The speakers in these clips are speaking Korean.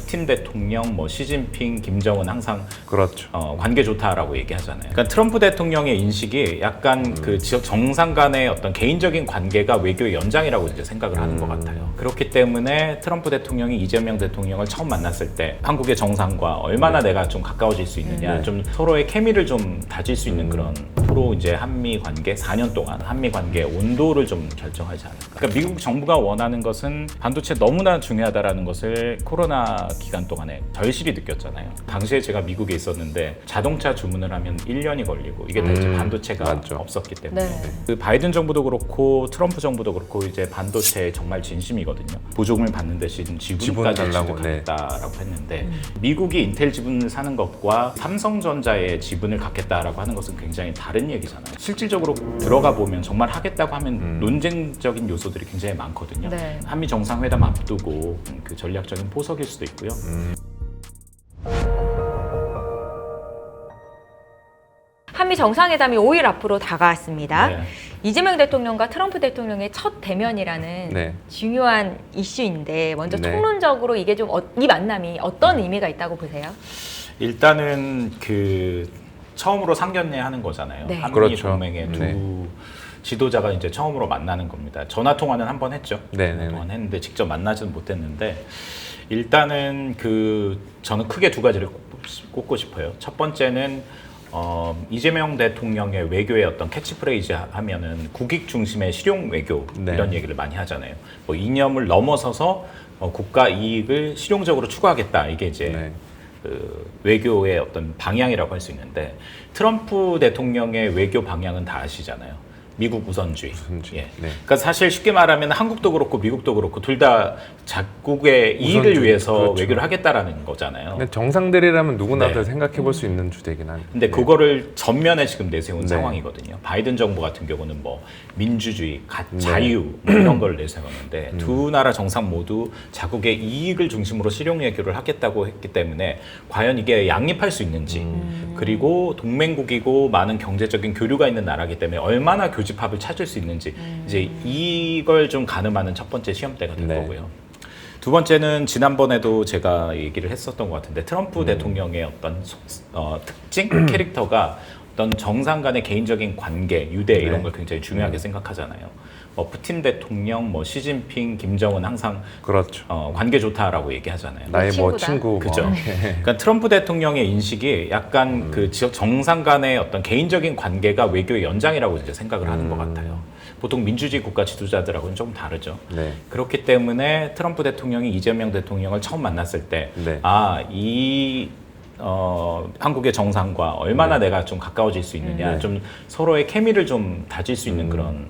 푸틴 대통령, 뭐 시진핑, 김정은 항상 그렇죠. 관계 좋다라고 얘기하잖아요. 그러니까 트럼프 대통령의 인식이 약간 그 지역 정상 간의 어떤 개인적인 관계가 외교의 연장이라고 이제 생각을 하는 것 같아요. 그렇기 때문에 트럼프 대통령이 이재명 대통령을 처음 만났을 때 한국의 정상과 얼마나 내가 좀 가까워질 수 있느냐, 좀 서로의 케미를 좀 다질 수 있는 그런 앞으로 이제 한미 관계 4년 동안 한미 관계 온도를 좀 결정하지 않을까. 그러니까 미국 정부가 원하는 것은 반도체 너무나 중요하다라는 것을 코로나 기간 동안에 절실히 느꼈잖아요. 당시에 제가 미국에 있었는데 자동차 주문을 하면 1년이 걸리고 이게 다 이제 반도체가 맞죠. 없었기 때문에 네. 그 바이든 정부도 그렇고 트럼프 정부도 그렇고 이제 반도체에 정말 진심이거든요. 보조금을 받는 대신 지분까지 달라고, 지급하겠다라고 했는데 미국이 인텔 지분을 사는 것과 삼성전자의 지분을 갖겠다라고 하는 것은 굉장히 다른 얘기잖아요. 실질적으로 들어가 보면 정말 하겠다고 하면 논쟁적인 요소들이 굉장히 많거든요. 네. 한미 정상회담 앞두고 그 전략적인 포석일 수도 있고요. 한미 정상회담이 5일 앞으로 다가왔습니다. 네. 이재명 대통령과 트럼프 대통령의 첫 대면이라는 네. 중요한 이슈인데 먼저 네. 총론적으로 이게 좀 이 만남이 어떤 의미가 있다고 보세요? 일단은 그 처음으로 상견례하는 거잖아요. 네. 한미 그렇죠. 동맹의 두 지도자가 이제 처음으로 만나는 겁니다. 전화 통화는 한 번 했죠. 네, 전화 네, 통화는 했는데 직접 만나지는 못했는데 일단은 그 저는 크게 두 가지를 꼽고 싶어요. 첫 번째는 이재명 대통령의 외교의 어떤 캐치프레이즈 하면은 국익 중심의 실용 외교 네. 이런 얘기를 많이 하잖아요. 뭐 이념을 넘어서서 국가 이익을 실용적으로 추구하겠다 이게 이제 네. 그 외교의 어떤 방향이라고 할 수 있는데 트럼프 대통령의 외교 방향은 다 아시잖아요. 미국 우선주의. 우선주의. 예. 네. 그러니까 사실 쉽게 말하면 한국도 그렇고 미국도 그렇고 둘 다 자국의 이익을 우선주의. 위해서 그렇죠. 외교를 하겠다라는 거잖아요. 근데 정상들이라면 누구나 네. 다 생각해 볼 수 있는 주제긴 한데. 근데 그거를 전면에 지금 내세운 네. 상황이거든요. 바이든 정부 같은 경우는 뭐 민주주의, 자유 뭐 이런 걸 내세웠는데 두 나라 정상 모두 자국의 이익을 중심으로 실용 외교를 하겠다고 했기 때문에 과연 이게 양립할 수 있는지 그리고 동맹국이고 많은 경제적인 교류가 있는 나라이기 때문에 얼마나 교집합을 찾을 수 있는지 이제 이걸 좀 가늠하는 첫 번째 시험대가 된 네. 거고요. 두 번째는 지난번에도 제가 얘기를 했었던 것 같은데 트럼프 대통령의 어떤 특징 캐릭터가 어떤 정상 간의 개인적인 관계, 유대 이런 걸 굉장히 중요하게 생각하잖아요. 뭐 푸틴 대통령, 뭐 시진핑, 김정은 항상 그렇죠. 관계 좋다라고 얘기하잖아요. 나의 뭐 친구다. 친구. 그죠. 뭐. 그러니까 트럼프 대통령의 인식이 약간 그 지역 정상 간의 어떤 개인적인 관계가 외교의 연장이라고 이제 생각을 하는 것 같아요. 보통 민주주의 국가 지도자들하고는 좀 다르죠. 네. 그렇기 때문에 트럼프 대통령이 이재명 대통령을 처음 만났을 때, 네. 한국의 정상과 얼마나 내가 좀 가까워질 수 있느냐, 네. 좀 서로의 케미를 좀 다질 수 있는 그런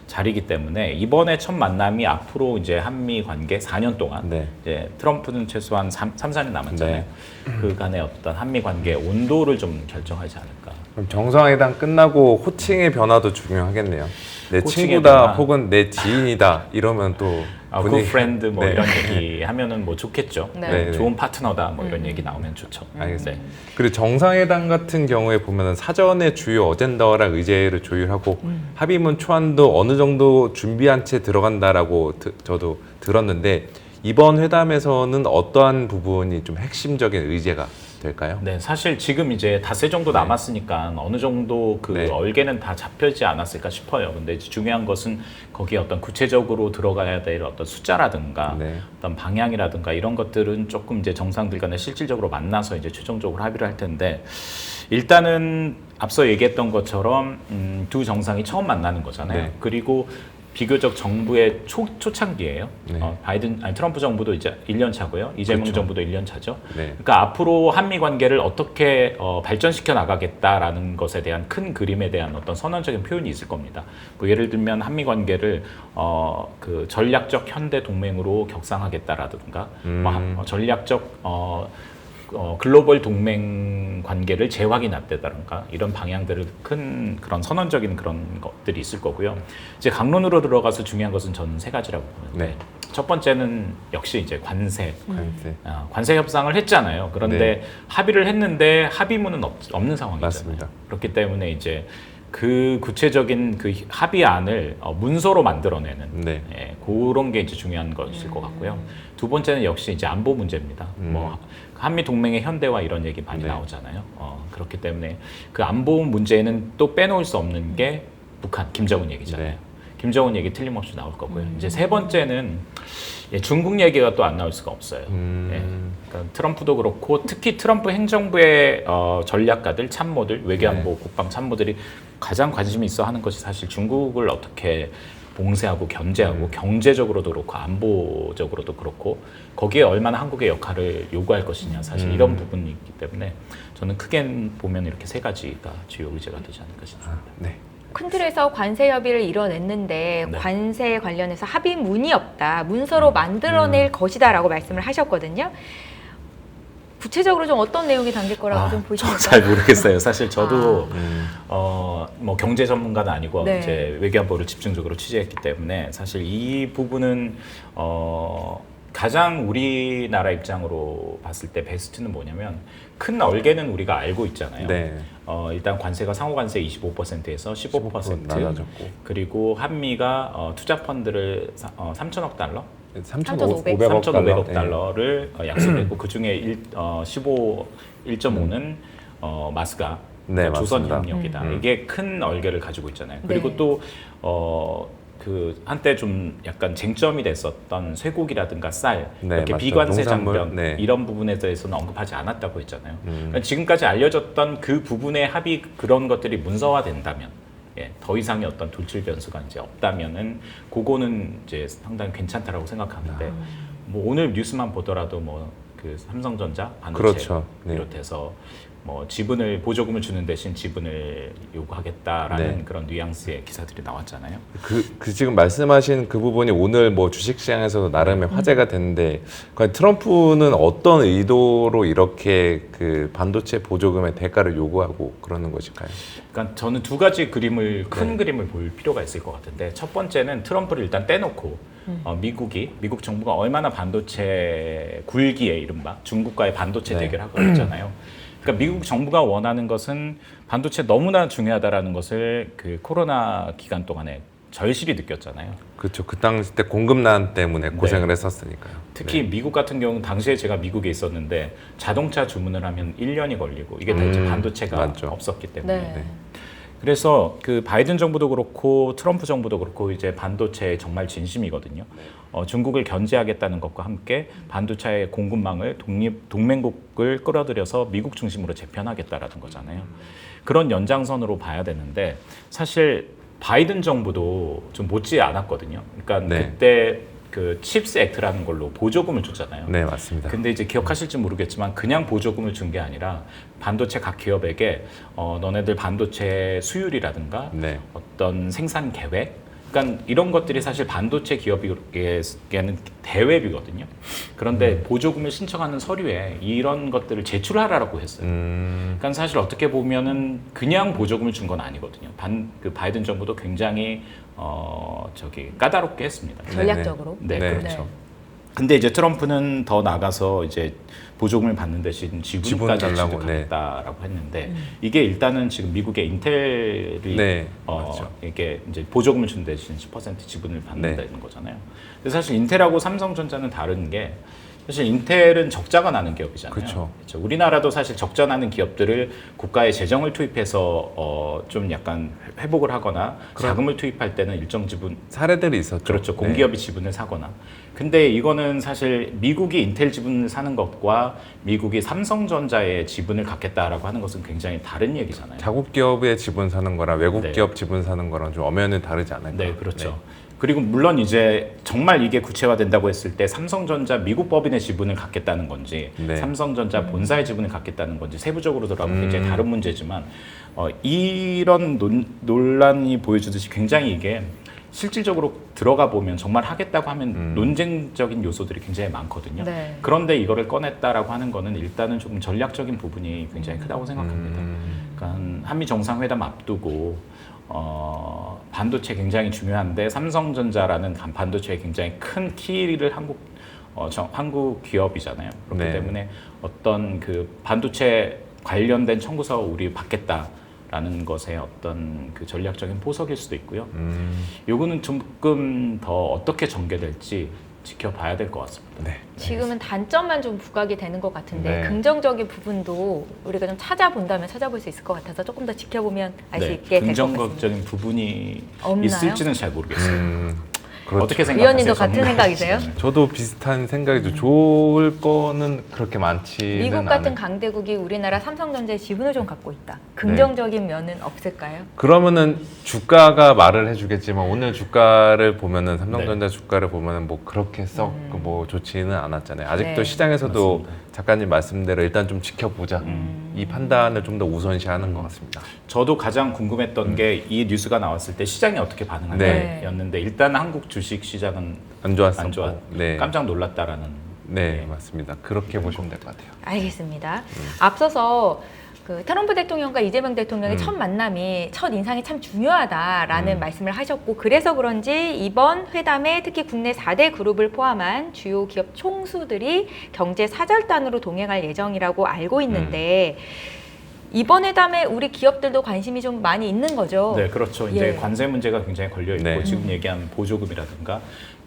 자리이기 때문에 이번에 첫 만남이 앞으로 이제 한미 관계 4년 동안 네. 이제 트럼프는 최소한 3, 4년 남았잖아요. 네. 그간의 어떤 한미 관계의 온도를 좀 결정하지 않을까. 그럼 정상회담 끝나고 호칭의 변화도 중요하겠네요. 내 호칭의 친구다 변화. 혹은 내 지인이다 이러면 또 굿 프렌드 뭐 네. 이런 얘기 하면은 뭐 좋겠죠. 네. 네. 좋은 파트너다 뭐 이런 얘기 나오면 좋죠. 알겠습니다. 네. 그리고 정상회담 같은 경우에 보면은 사전에 주요 어젠다와 의제를 조율하고 합의문 초안도 어느 정도 준비한 채 들어간다라고 저도 들었는데 이번 회담에서는 어떠한 부분이 좀 핵심적인 의제가 될까요? 네, 사실 지금 이제 닷새 정도 남았으니까 어느 정도 그 네. 얼개는 다 잡혀지 않았을까 싶어요. 근데 이제 중요한 것은 거기에 어떤 구체적으로 들어가야 될 어떤 숫자라든가 네. 어떤 방향이라든가 이런 것들은 조금 이제 정상들 간에 실질적으로 만나서 이제 최종적으로 합의를 할 텐데 일단은 앞서 얘기했던 것처럼 두 정상이 처음 만나는 거잖아요. 네. 그리고 비교적 정부의 초창기예요. 네. 트럼프 정부도 이제 1년 차고요. 이재명 그렇죠. 정부도 1년 차죠. 네. 그러니까 앞으로 한미 관계를 어떻게 발전시켜 나가겠다라는 것에 대한 큰 그림에 대한 어떤 선언적인 표현이 있을 겁니다. 뭐 예를 들면 한미 관계를 그 전략적 현대 동맹으로 격상하겠다라든가 뭐 전략적 글로벌 동맹 관계를 재확인하겠다든가 이런 방향들을 큰 그런 선언적인 그런 것들이 있을 거고요. 이제 강론으로 들어가서 중요한 것은 저는 세 가지라고 보는데 네. 첫 번째는 역시 이제 관세. 관세. 관세 협상을 했잖아요. 그런데 네. 합의를 했는데 합의문은 없는 상황이잖아요. 맞습니다. 그렇기 때문에 이제 그 구체적인 그 합의안을 문서로 만들어내는 네. 예, 그런 게 이제 중요한 것일 것 같고요. 두 번째는 역시 이제 안보 문제입니다. 뭐 한미 동맹의 현대화 이런 얘기 많이 네. 나오잖아요. 그렇기 때문에 그 안보 문제는 또 빼놓을 수 없는 게 북한 김정은 얘기잖아요. 네. 김정은 얘기 틀림없이 나올 거고요. 이제 세 번째는 중국 얘기가 또 안 나올 수가 없어요. 예. 그러니까 트럼프도 그렇고 특히 트럼프 행정부의 전략가들, 참모들, 외교안보, 국방 참모들이 가장 관심이 있어 하는 것이 사실 중국을 어떻게 봉쇄하고 견제하고 경제적으로도 그렇고 안보적으로도 그렇고 거기에 얼마나 한국의 역할을 요구할 것이냐 사실 이런 부분이 있기 때문에 저는 크게 보면 이렇게 세 가지가 주요 의제가 되지 않을까 싶습니다. 네. 큰 틀에서 관세 협의를 이뤄냈는데 네. 관세 관련해서 합의문이 없다. 문서로 만들어낼 것이다라고 말씀을 하셨거든요. 구체적으로 좀 어떤 내용이 담길 거라고 좀 보십니까? 잘 모르겠어요. 사실 저도 아. 뭐 경제 전문가는 아니고 네. 이제 외교안보를 집중적으로 취재했기 때문에 사실 이 부분은 가장 우리나라 입장으로 봤을 때 베스트는 뭐냐면 큰 얼개는 우리가 알고 있잖아요. 네. 일단 관세가 상호관세 25%에서 15% 낮아졌고. 그리고 한미가 투자 펀드를 3천억 달러 3,500억 달러를 약속했고 그 중에 1.5는 마스가 네, 조선협력이다. 이게 큰 얼개를 가지고 있잖아요. 그리고 네. 또 그 한때 좀 약간 쟁점이 됐었던 쇠고기라든가 쌀 네, 이렇게 맞죠. 비관세 농산물, 장벽 네. 이런 부분에 대해서는 언급하지 않았다고 했잖아요. 그러니까 지금까지 알려졌던 그 부분의 합의 그런 것들이 문서화된다면 더 이상의 어떤 돌출 변수가 이제 없다면은 그거는 이제 상당히 괜찮다라고 생각하는데 뭐 오늘 뉴스만 보더라도 뭐 그 삼성전자 반도체 그렇죠. 네. 비롯해서 뭐 지분을 보조금을 주는 대신 지분을 요구하겠다라는 네. 그런 뉘앙스의 기사들이 나왔잖아요. 그 지금 말씀하신 그 부분이 오늘 뭐 주식시장에서도 나름의 화제가 됐는데 과연 트럼프는 어떤 의도로 이렇게 그 반도체 보조금의 대가를 요구하고 그러는 것일까요? 그러니까 저는 두 가지 그림을 큰 그림을 볼 필요가 있을 것 같은데 첫 번째는 트럼프를 일단 떼놓고 미국 정부가 얼마나 반도체 굴기에 이른바 중국과의 반도체 네. 대결하고 있잖아요. 그러니까 미국 정부가 원하는 것은 반도체 너무나 중요하다라는 것을 그 코로나 기간 동안에 절실히 느꼈잖아요. 그렇죠. 그 당시 때 공급난 때문에 고생을 했었으니까요. 특히 네. 미국 같은 경우는 당시에 제가 미국에 있었는데 자동차 주문을 하면 1년이 걸리고 이게 다 이제 반도체가 맞죠. 없었기 때문에. 네. 그래서 그 바이든 정부도 그렇고 트럼프 정부도 그렇고 이제 반도체에 정말 진심이거든요. 중국을 견제하겠다는 것과 함께 반도체의 공급망을 동맹국을 끌어들여서 미국 중심으로 재편하겠다라는 거잖아요. 그런 연장선으로 봐야 되는데 사실 바이든 정부도 좀 못지 않았거든요. 그러니까 네. 그때 그 칩스 액트라는 걸로 보조금을 줬잖아요. 네, 맞습니다. 근데 이제 기억하실지 모르겠지만 그냥 보조금을 준 게 아니라 반도체 각 기업에게 너네들 반도체 수율이라든가 네. 어떤 생산 계획 그러니까 이런 것들이 사실 반도체 기업에게는 대외비거든요. 그런데 보조금을 신청하는 서류에 이런 것들을 제출하라고 했어요. 그러니까 사실 어떻게 보면은 그냥 보조금을 준 건 아니거든요. 그 바이든 정부도 굉장히 까다롭게 했습니다. 전략적으로. 네, 네. 그렇죠. 네. 근데 이제 트럼프는 더 나가서 이제 보조금을 받는 대신 지분 지분까지 달라고, 지급하겠다라고 했는데 이게 일단은 지금 미국의 인텔이 네, 맞죠. 이게 이제 보조금을 준 대신 10% 지분을 받는다는 네. 거잖아요. 근데 사실 인텔하고 삼성전자는 다른 게 사실 인텔은 적자가 나는 기업이잖아요. 그렇죠. 그렇죠. 우리나라도 사실 적자 나는 기업들을 국가의 재정을 투입해서 좀 약간 회복을 하거나 자금을 투입할 때는 일정 지분 사례들이 있었죠. 그렇죠. 네. 공기업이 지분을 사거나. 근데 이거는 사실 미국이 인텔 지분을 사는 것과 미국이 삼성전자의 지분을 갖겠다라고 하는 것은 굉장히 다른 얘기잖아요. 자국 기업의 지분 사는 거랑 외국 네. 기업 지분 사는 거랑 좀 엄연히 다르지 않을까? 네, 그렇죠. 그리고 물론 이제 정말 이게 구체화된다고 했을 때 삼성전자 미국 법인의 지분을 갖겠다는 건지 네. 삼성전자 본사의 지분을 갖겠다는 건지 세부적으로 들어가면 굉장히 다른 문제지만 이런 논란이 보여주듯이 굉장히 이게 실질적으로 들어가 보면 정말 하겠다고 하면 논쟁적인 요소들이 굉장히 많거든요. 네. 그런데 이거를 꺼냈다라고 하는 거는 일단은 조금 전략적인 부분이 굉장히 크다고 생각합니다. 그러니까 한미 정상회담 앞두고 반도체 굉장히 중요한데 삼성전자라는 반도체에 굉장히 큰 키를 한국 기업이잖아요. 그렇기 네. 때문에 어떤 그 반도체 관련된 청구서 우리 받겠다라는 라는 것의 어떤 그 전략적인 포석일 수도 있고요. 요거는 조금 더 어떻게 전개될지 지켜봐야 될 것 같습니다. 네. 지금은 단점만 좀 부각이 되는 것 같은데 네. 긍정적인 부분도 우리가 좀 찾아본다면 찾아볼 수 있을 것 같아서 조금 더 지켜보면 알 수 있게 될 것 같습니다. 긍정적인 부분이 없나요? 있을지는 잘 모르겠어요. 그렇죠. 어떻게 생각하세요? 위원님도 같은 전문가 생각이세요? 있으시잖아요. 저도 비슷한 생각이죠. 좋을 거는 그렇게 많지는 미국 같은 않아요. 강대국이 우리나라 삼성전자의 지분을 좀 갖고 있다. 긍정적인 면은 없을까요? 그러면은 주가가 말을 해주겠지만 오늘 주가를 보면은 삼성전자 주가를 보면은 뭐 그렇게 썩 뭐 좋지는 않았잖아요. 아직도 네. 시장에서도 맞습니다. 작가님 말씀대로 일단 좀 지켜보자. 이 판단을 좀 더 우선시하는 것 같습니다. 저도 가장 궁금했던 게 이 뉴스가 나왔을 때 시장이 어떻게 반응할까였는데 일단 한국 주식 시장은 안 좋았었고. 안 좋았. 네. 깜짝 놀랐다라는. 네, 맞습니다. 그렇게 보시면 될 것 같아요. 알겠습니다. 앞서서 그 트럼프 대통령과 이재명 대통령의 첫 만남이 첫 인상이 참 중요하다라는 말씀을 하셨고 그래서 그런지 이번 회담에 특히 국내 4대 그룹을 포함한 주요 기업 총수들이 경제 사절단으로 동행할 예정이라고 알고 있는데 이번 회담에 우리 기업들도 관심이 좀 많이 있는 거죠. 네, 그렇죠. 이제 예. 관세 문제가 굉장히 걸려 있고 네. 지금 얘기한 보조금이라든가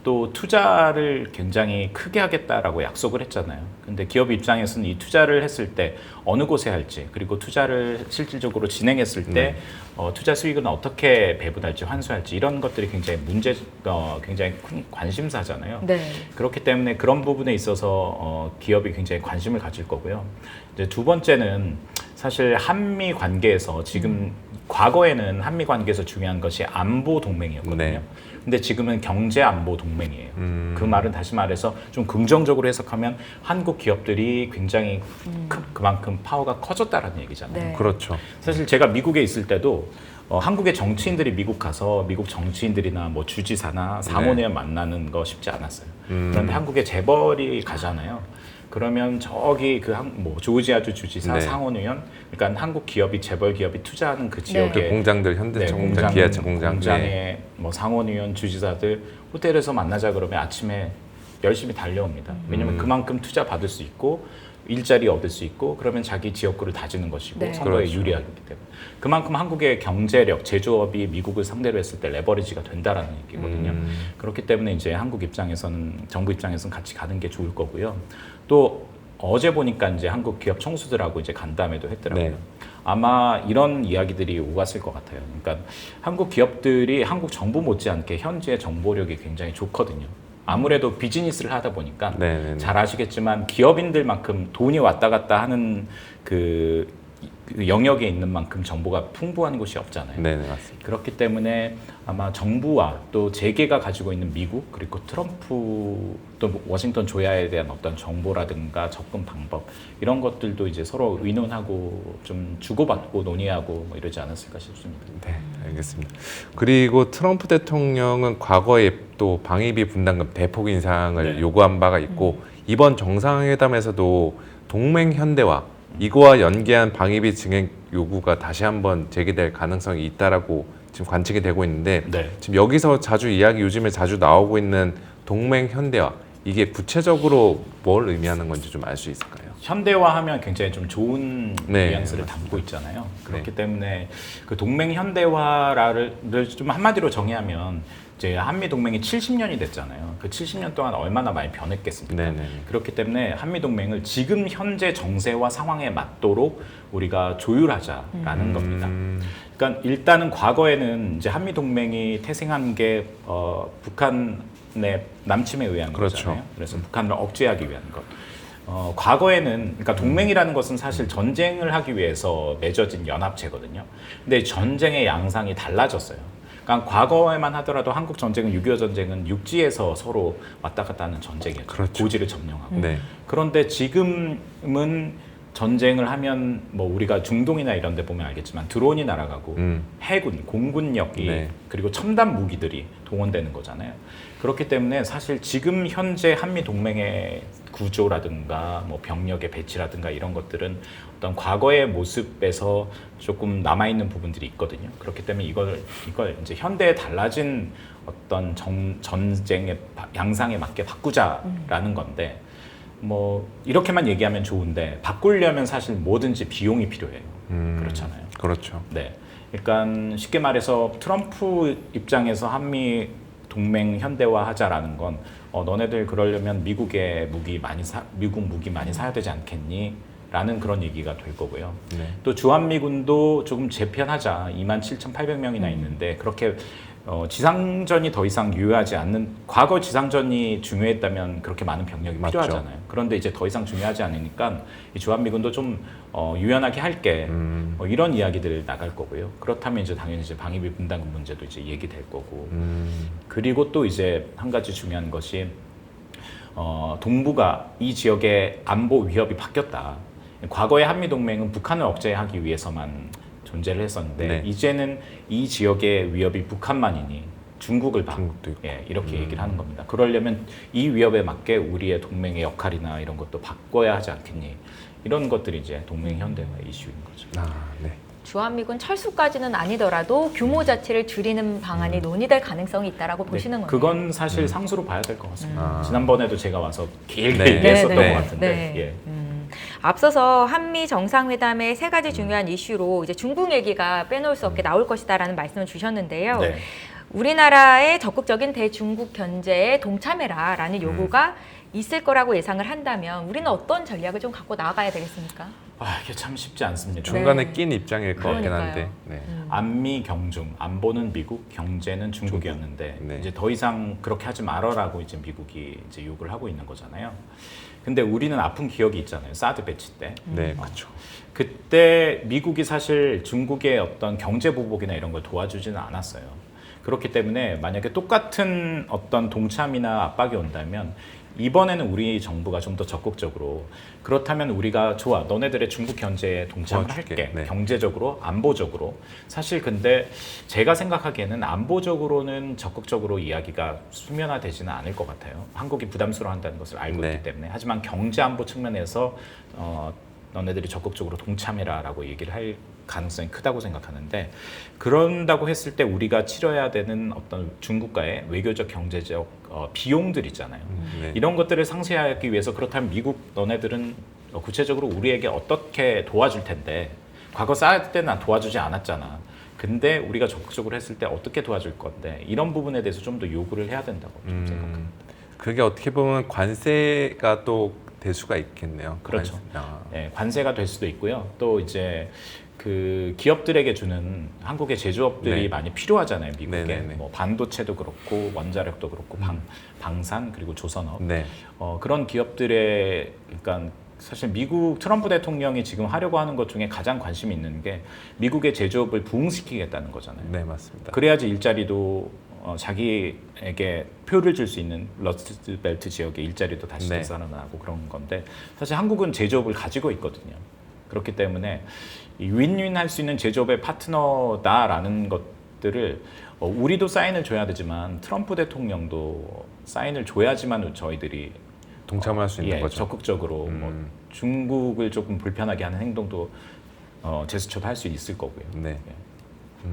또 투자를 굉장히 크게 하겠다라고 약속을 했잖아요. 근데 기업 입장에서는 이 투자를 했을 때 어느 곳에 할지 그리고 투자를 실질적으로 진행했을 때 투자 수익은 어떻게 배분할지 환수할지 이런 것들이 굉장히 굉장히 큰 관심사잖아요. 네. 그렇기 때문에 그런 부분에 있어서 기업이 굉장히 관심을 가질 거고요. 이제 두 번째는 사실 한미 관계에서 지금 과거에는 한미 관계에서 중요한 것이 안보 동맹이었거든요. 네. 근데 지금은 경제 안보 동맹이에요. 그 말은 다시 말해서 좀 긍정적으로 해석하면 한국 기업들이 굉장히 그만큼 파워가 커졌다라는 얘기잖아요. 네. 그렇죠. 사실 제가 미국에 있을 때도 한국의 정치인들이 미국 가서 미국 정치인들이나 뭐 주지사나 상원의원 만나는 거 쉽지 않았어요. 그런데 한국에 재벌이 가잖아요. 그러면 저기 뭐 조지아주 주지사, 네. 상원의원, 그러니까 한국 기업이 재벌 기업이 투자하는 그 지역의 그 공장들 현대차 공장, 기아차 공장. 공장에 네. 뭐 상원의원, 주지사들 호텔에서 만나자 그러면 아침에 열심히 달려옵니다. 왜냐하면 그만큼 투자 받을 수 있고 일자리 얻을 수 있고 그러면 자기 지역구를 다지는 것이고 네. 선거에 그렇죠. 유리하기 때문에 그만큼 한국의 경제력, 제조업이 미국을 상대로 했을 때 레버리지가 된다라는 얘기거든요. 그렇기 때문에 이제 한국 입장에서는 정부 입장에서는 같이 가는 게 좋을 거고요. 또 어제 보니까 이제 한국 기업 총수들하고 이제 간담회도 했더라고요. 네. 아마 이런 이야기들이 오갔을 것 같아요. 그러니까 한국 기업들이 한국 정부 못지않게 현지의 정보력이 굉장히 좋거든요. 아무래도 비즈니스를 하다 보니까 네네네. 잘 아시겠지만 기업인들만큼 돈이 왔다 갔다 하는 그 영역에 있는 만큼 정보가 풍부한 곳이 없잖아요. 네, 맞습니다. 그렇기 때문에 아마 정부와 또 재계가 가지고 있는 미국 그리고 트럼프 또 워싱턴 조야에 대한 어떤 정보라든가 접근 방법 이런 것들도 이제 서로 의논하고 좀 주고받고 논의하고 뭐 이러지 않았을까 싶습니다. 네, 알겠습니다. 그리고 트럼프 대통령은 과거에 또 방위비 분담금 대폭 인상을 네. 요구한 바가 있고 이번 정상회담에서도 동맹 현대화 이거와 연계한 방위비 증액 요구가 다시 한번 제기될 가능성이 있다라고 지금 관측이 되고 있는데 네. 지금 여기서 요즘에 자주 나오고 있는 동맹 현대화 이게 구체적으로 뭘 의미하는 건지 좀 알 수 있을까요? 현대화하면 굉장히 좀 좋은 네, 뉘앙스를 맞습니다. 담고 있잖아요. 그렇기 네. 때문에 그 동맹 현대화를 좀 한마디로 정의하면 이제 한미 동맹이 70년이 됐잖아요. 그 70년 동안 얼마나 많이 변했겠습니까? 네네. 그렇기 때문에 한미 동맹을 지금 현재 정세와 상황에 맞도록 우리가 조율하자라는 겁니다. 그러니까 일단은 과거에는 이제 한미 동맹이 태생한 게 북한의 남침에 의한 그렇죠. 거잖아요. 그래서 북한을 억제하기 위한 것. 과거에는 그러니까 동맹이라는 것은 사실 전쟁을 하기 위해서 맺어진 연합체거든요. 근데 전쟁의 양상이 달라졌어요. 그러니까 과거에만 하더라도 한국 전쟁은 6.25 전쟁은 육지에서 서로 왔다 갔다 하는 전쟁이었죠. 그렇죠. 고지를 점령하고. 네. 그런데 지금은 전쟁을 하면 뭐 우리가 중동이나 이런 데 보면 알겠지만 드론이 날아가고 해군, 공군력이 네. 그리고 첨단 무기들이 동원되는 거잖아요. 그렇기 때문에 사실 지금 현재 한미 동맹의 구조라든가 뭐 병력의 배치라든가 이런 것들은 어떤 과거의 모습에서 조금 남아 있는 부분들이 있거든요. 그렇기 때문에 이걸 이제 현대에 달라진 어떤 전쟁의 양상에 맞게 바꾸자라는 건데 뭐 이렇게만 얘기하면 좋은데 바꾸려면 사실 뭐든지 비용이 필요해요. 그렇잖아요. 그렇죠. 네. 그러니까 쉽게 말해서 트럼프 입장에서 한미 동맹 현대화하자라는 건 너네들 그러려면 미국 무기 많이 사야 되지 않겠니? 라는 그런 얘기가 될 거고요. 네. 또 주한미군도 조금 재편하자. 27,800명이나 있는데 그렇게 지상전이 더 이상 유효하지 않는, 과거 지상전이 중요했다면 그렇게 많은 병력이 맞죠. 필요하잖아요. 그런데 이제 더 이상 중요하지 않으니까 이 주한미군도 좀 유연하게 할게. 이런 이야기들 나갈 거고요. 그렇다면 이제 당연히 이제 방위비 분담금 문제도 이제 얘기될 거고. 그리고 또 이제 한 가지 중요한 것이 동북아 이 지역의 안보 위협이 바뀌었다. 과거의 한미 동맹은 북한을 억제하기 위해서만 존재를 했었는데 네. 이제는 이 지역의 위협이 북한만이니 중국을 봐. 중국도 있고. 예, 이렇게 얘기를 하는 겁니다. 그러려면 이 위협에 맞게 우리의 동맹의 역할이나 이런 것도 바꿔야 하지 않겠니? 이런 것들이 이제 동맹 현대화 이슈인 거죠. 네. 주한미군 철수까지는 아니더라도 규모 자체를 줄이는 방안이 논의될 가능성이 있다라고 보시는 거예요. 그건 사실 상수로 봐야 될 것 같습니다. 아. 지난번에도 제가 와서 길게 네. 얘기했었던 네, 네. 것 같은데. 네. 예. 앞서서 한미 정상회담의 세 가지 중요한 이슈로 이제 중국 얘기가 빼놓을 수 없게 나올 것이다라는 말씀을 주셨는데요. 네. 우리나라의 적극적인 대중국 견제에 동참해라라는 요구가 있을 거라고 예상을 한다면 우리는 어떤 전략을 좀 갖고 나아가야 되겠습니까? 이게 참 쉽지 않습니다. 중간에 네. 낀 입장일 것 같긴 그러니까요. 한데. 네. 안미 경중, 안보는 미국, 경제는 중국이었는데 네. 이제 더 이상 그렇게 하지 말아라고 이제 미국이 이제 요구를 하고 있는 거잖아요. 근데 우리는 아픈 기억이 있잖아요. 사드 배치 때. 네, 그렇죠. 그때 미국이 사실 중국의 어떤 경제 보복이나 이런 걸 도와주지는 않았어요. 그렇기 때문에 만약에 똑같은 어떤 동참이나 압박이 온다면 이번에는 우리 정부가 좀 더 적극적으로, 그렇다면 우리가 좋아, 너네들의 중국 견제에 동참을 도와줄게. 할게. 네. 경제적으로, 안보적으로. 사실 근데 제가 생각하기에는 안보적으로는 적극적으로 이야기가 수면화되지는 않을 것 같아요. 한국이 부담스러워한다는 것을 알고 네. 있기 때문에. 하지만 경제 안보 측면에서 너네들이 적극적으로 동참해라라고 얘기를 할 가능성이 크다고 생각하는데, 그런다고 했을 때 우리가 치러야 되는 어떤 중국과의 외교적, 경제적 비용들 있잖아요. 네. 이런 것들을 상쇄하기 위해서, 그렇다면 미국 너네들은 구체적으로 우리에게 어떻게 도와줄 텐데, 과거 사드 때는 난 도와주지 않았잖아. 근데 우리가 적극적으로 했을 때 어떻게 도와줄 건데, 이런 부분에 대해서 좀 더 요구를 해야 된다고 좀 생각합니다. 그게 어떻게 보면 관세가 또 될 수가 있겠네요. 그렇죠. 관세. 네, 관세가 될 수도 있고요. 또 이제 그 기업들에게 주는, 한국의 제조업들이 네. 많이 필요하잖아요, 미국에. 네네네. 뭐 반도체도 그렇고 원자력도 그렇고 방산 그리고 조선업. 네. 그런 기업들의, 그러니까 사실 미국 트럼프 대통령이 지금 하려고 하는 것 중에 가장 관심이 있는 게 미국의 제조업을 부흥시키겠다는 거잖아요. 네, 맞습니다. 그래야지 일자리도 자기에게 표를 줄 수 있는 러스트벨트 지역의 일자리도 다시 네. 되살아나고 그런 건데, 사실 한국은 제조업을 가지고 있거든요. 그렇기 때문에 이 윈윈할 수 있는 제조업의 파트너다라는 것들을 우리도 사인을 줘야 되지만 트럼프 대통령도 사인을 줘야지만 저희들이 동참할 수 있는 예, 거죠. 적극적으로 뭐 중국을 조금 불편하게 하는 행동도 제스처도 할 수 있을 거고요. 네. 예.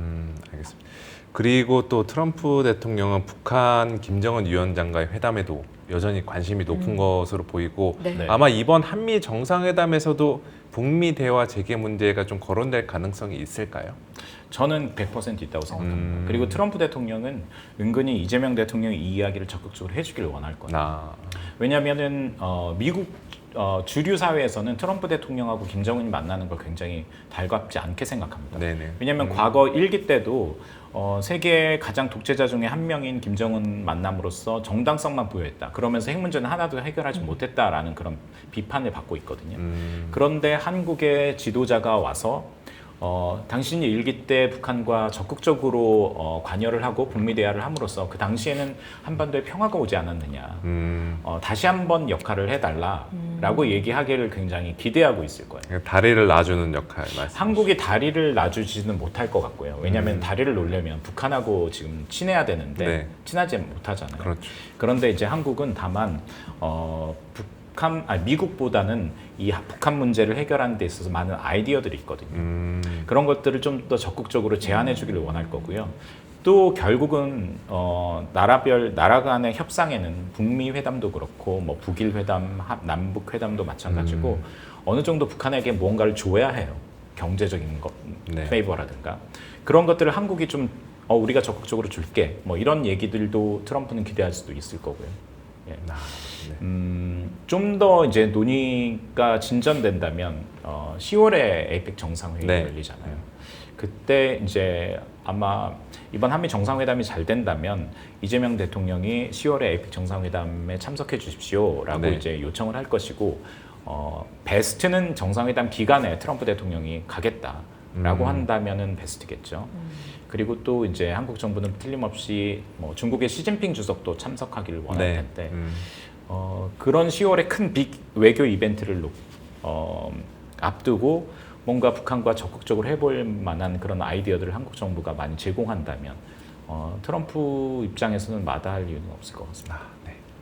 알겠습니다. 그리고 또 트럼프 대통령은 북한 김정은 위원장과의 회담에도 여전히 관심이 높은 것으로 보이고 네. 네. 아마 이번 한미 정상회담에서도 북미 대화 재개 문제가 좀 거론될 가능성이 있을까요? 저는 100% 있다고 생각합니다. 그리고 트럼프 대통령은 은근히 이재명 대통령이 이 이야기를 적극적으로 해주길 원할 거예요. 왜냐하면은 미국 주류 사회에서는 트럼프 대통령하고 김정은이 만나는 걸 굉장히 달갑지 않게 생각합니다. 네네. 왜냐하면 과거 1기 때도 세계의 가장 독재자 중에 한 명인 김정은 만남으로써 정당성만 부여했다. 그러면서 핵 문제는 하나도 해결하지 못했다라는 그런 비판을 받고 있거든요. 그런데 한국의 지도자가 와서 당신이 일기 때 북한과 적극적으로 관여를 하고 북미 대화를 함으로써 그 당시에는 한반도에 평화가 오지 않았느냐. 다시 한번 역할을 해달라라고 얘기하기를 굉장히 기대하고 있을 거예요. 다리를 놔주는 역할 말씀. 한국이 다리를 놔주지는 못할 것 같고요. 왜냐하면 다리를 놓으려면 북한하고 지금 친해야 되는데 네. 친하지 못하잖아요. 그렇죠. 그런데 이제 한국은 다만 미국보다는 이 북한 문제를 해결하는 데 있어서 많은 아이디어들이 있거든요. 그런 것들을 좀 더 적극적으로 제안해 주기를 원할 거고요. 또 결국은 나라 간의 협상에는 북미 회담도 그렇고 뭐 북일 회담, 남북 회담도 마찬가지고 어느 정도 북한에게 무언가를 줘야 해요. 경제적인 것, 네. 페이버라든가 그런 것들을 한국이 좀 우리가 적극적으로 줄게 뭐 이런 얘기들도 트럼프는 기대할 수도 있을 거고요. 예. 좀 더 이제 논의가 진전된다면 10월에 에이펙 정상회의가 네. 열리잖아요. 그때 이제 아마 이번 한미 정상회담이 잘 된다면 이재명 대통령이 10월에 에이펙 정상회담에 참석해 주십시오라고 네. 이제 요청을 할 것이고 베스트는 정상회담 기간에 트럼프 대통령이 가겠다라고 한다면은 베스트겠죠. 그리고 또 이제 한국 정부는 틀림없이 뭐 중국의 시진핑 주석도 참석하기를 원할 네. 텐데 그런 10월에 큰 빅 외교 이벤트를 앞두고 뭔가 북한과 적극적으로 해볼 만한 그런 아이디어들을 한국 정부가 많이 제공한다면 트럼프 입장에서는 마다할 이유는 없을 것 같습니다.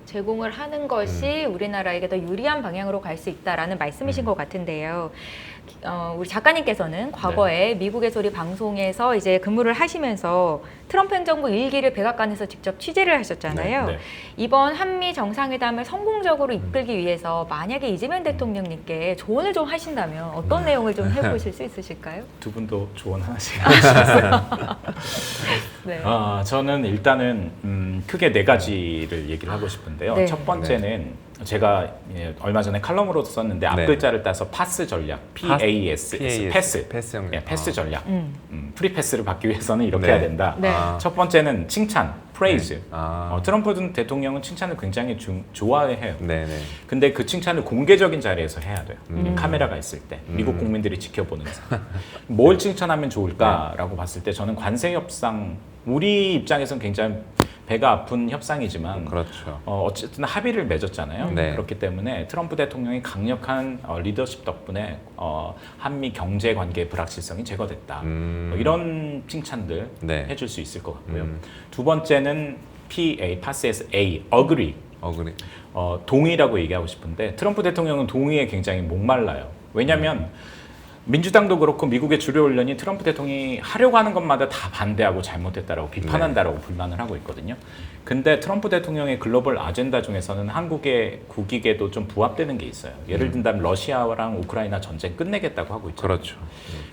제공을 하는 것이 우리나라에게 더 유리한 방향으로 갈 수 있다라는 말씀이신 것 같은데요. 우리 작가님께서는 과거에 미국의 소리 방송에서 이제 근무를 하시면서 트럼프 행정부 일기를 백악관에서 직접 취재를 하셨잖아요. 네. 이번 한미 정상회담을 성공적으로 이끌기 위해서 만약에 이재명 대통령님께 조언을 좀 하신다면 어떤 내용을 좀 해보실 수 있으실까요? 두 분도 조언 하나씩 하셨어요. 네. 저는 일단은 크게 네 가지를 얘기를 하고 싶은데요. 네. 첫 번째는 제가 얼마 전에 칼럼으로도 썼는데 앞 네. 글자를 따서 파스 전략, PAS, 패스, 패스 형님. 예, 패스 전략. 프리패스를 받기 위해서는 이렇게 네. 해야 된다. 네. 첫 번째는 칭찬, 프레이즈. 네. 트럼프 대통령은 칭찬을 굉장히 좋아해요. 네네. 근데 그 칭찬을 공개적인 자리에서 해야 돼요. 카메라가 있을 때, 미국 국민들이 지켜보는 사. 뭘 칭찬하면 좋을까라고 봤을 때 저는 관세 협상, 우리 입장에서는 굉장히 배가 아픈 협상이지만 그렇죠. 어쨌든 합의를 맺었잖아요. 네. 그렇기 때문에 트럼프 대통령이 강력한 리더십 덕분에 한미 경제 관계의 불확실성이 제거됐다. 뭐 이런 칭찬들 네. 해줄 수 있을 것 같고요. 두 번째는 PA, 파스에서 A, agree. 그래. 동의라고 얘기하고 싶은데 트럼프 대통령은 동의에 굉장히 목말라요. 왜냐하면 민주당도 그렇고 미국의 주류 언론이 트럼프 대통령이 하려고 하는 것마다 다 반대하고 잘못했다라고 비판한다라고 불만을 하고 있거든요. 근데 트럼프 대통령의 글로벌 아젠다 중에서는 한국의 국익에도 좀 부합되는 게 있어요. 예를 든다면 러시아랑 우크라이나 전쟁 끝내겠다고 하고 있잖아요. 그렇죠.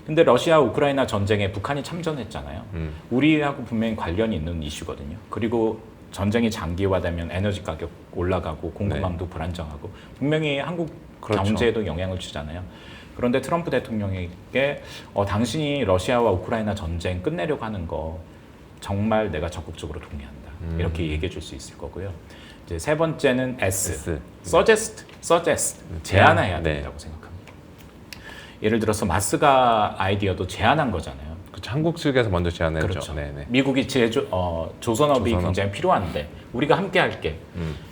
근데 러시아 우크라이나 전쟁에 북한이 참전했잖아요. 우리하고 분명히 관련이 있는 이슈거든요. 그리고 전쟁이 장기화되면 에너지 가격 올라가고 공급망도 불안정하고 분명히 한국 그렇죠. 경제에도 영향을 주잖아요. 그런데 트럼프 대통령에게 당신이 러시아와 우크라이나 전쟁 끝내려고 하는 거 정말 내가 적극적으로 동의한다. 이렇게 얘기해 줄 수 있을 거고요. 이제 세 번째는 S. suggest. 제안해야 네. 된다고 생각합니다. 예를 들어서 마스가 아이디어도 제안한 거잖아요. 그렇죠. 한국 측에서 먼저 제안했죠. 그렇죠. 네네. 미국이 조선업이 조선업. 굉장히 필요한데 우리가 함께 할게.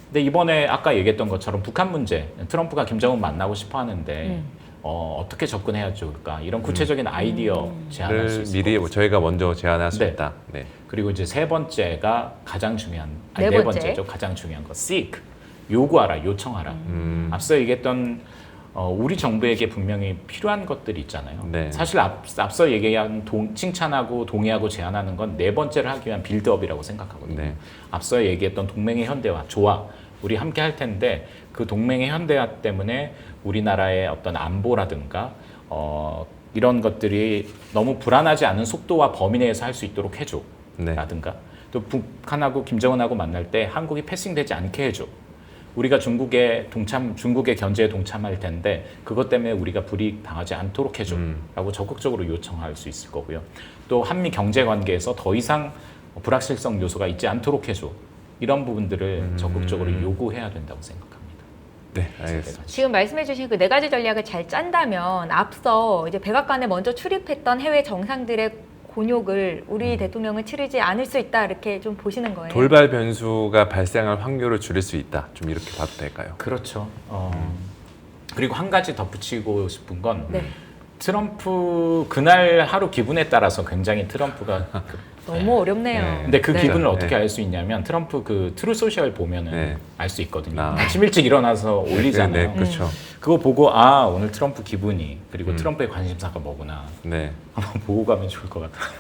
근데 이번에 아까 얘기했던 것처럼 북한 문제, 트럼프가 김정은 만나고 싶어 하는데 어떻게 접근해야 좋을까? 이런 구체적인 아이디어 제안할 수 있을 미리 것 같습니다. 저희가 먼저 제안할 수 네. 있다. 네. 그리고 이제 세 번째가 가장 중요한 네 네 번째. 번째죠. 가장 중요한 거 seek. 요구하라, 요청하라. 앞서 얘기했던 우리 정부에게 분명히 필요한 것들이 있잖아요. 네. 사실 앞서 얘기한 칭찬하고 동의하고 제안하는 건 네 번째를 하기 위한 빌드업이라고 생각하거든요. 네. 앞서 얘기했던 동맹의 현대화, 좋아. 우리 함께 할 텐데 그 동맹의 현대화 때문에 우리나라의 어떤 안보라든가 이런 것들이 너무 불안하지 않은 속도와 범위 내에서 할 수 있도록 해줘. 네. 라든가 또 북한하고 김정은하고 만날 때 한국이 패싱되지 않게 해줘. 우리가 중국의 견제에 동참할 텐데 그것 때문에 우리가 불이익 당하지 않도록 해줘. 라고 적극적으로 요청할 수 있을 거고요. 또 한미 경제 관계에서 더 이상 불확실성 요소가 있지 않도록 해줘. 이런 부분들을 적극적으로 요구해야 된다고 생각합니다. 네, 알겠습니다. 지금 말씀해주신 그 네 가지 전략을 잘 짠다면 앞서 이제 백악관에 먼저 출입했던 해외 정상들의 곤욕을 우리 대통령은 치르지 않을 수 있다 이렇게 좀 보시는 거예요. 돌발 변수가 발생할 확률을 줄일 수 있다. 좀 이렇게 봐도 될까요? 그렇죠. 그리고 한 가지 덧붙이고 싶은 건 네. 트럼프 그날 하루 기분에 따라서 굉장히 트럼프가 너무 어렵네요. 네. 근데 그 네. 기분을 네. 어떻게 알 수 있냐면 트럼프 그 트루 소셜 보면은 네. 알 수 있거든요. 아. 아침 일찍 일어나서 올리잖아요. 네, 그렇죠. 그거 보고 오늘 트럼프 기분이 그리고 트럼프의 관심사가 뭐구나 네. 한번 보고 가면 좋을 것 같아요.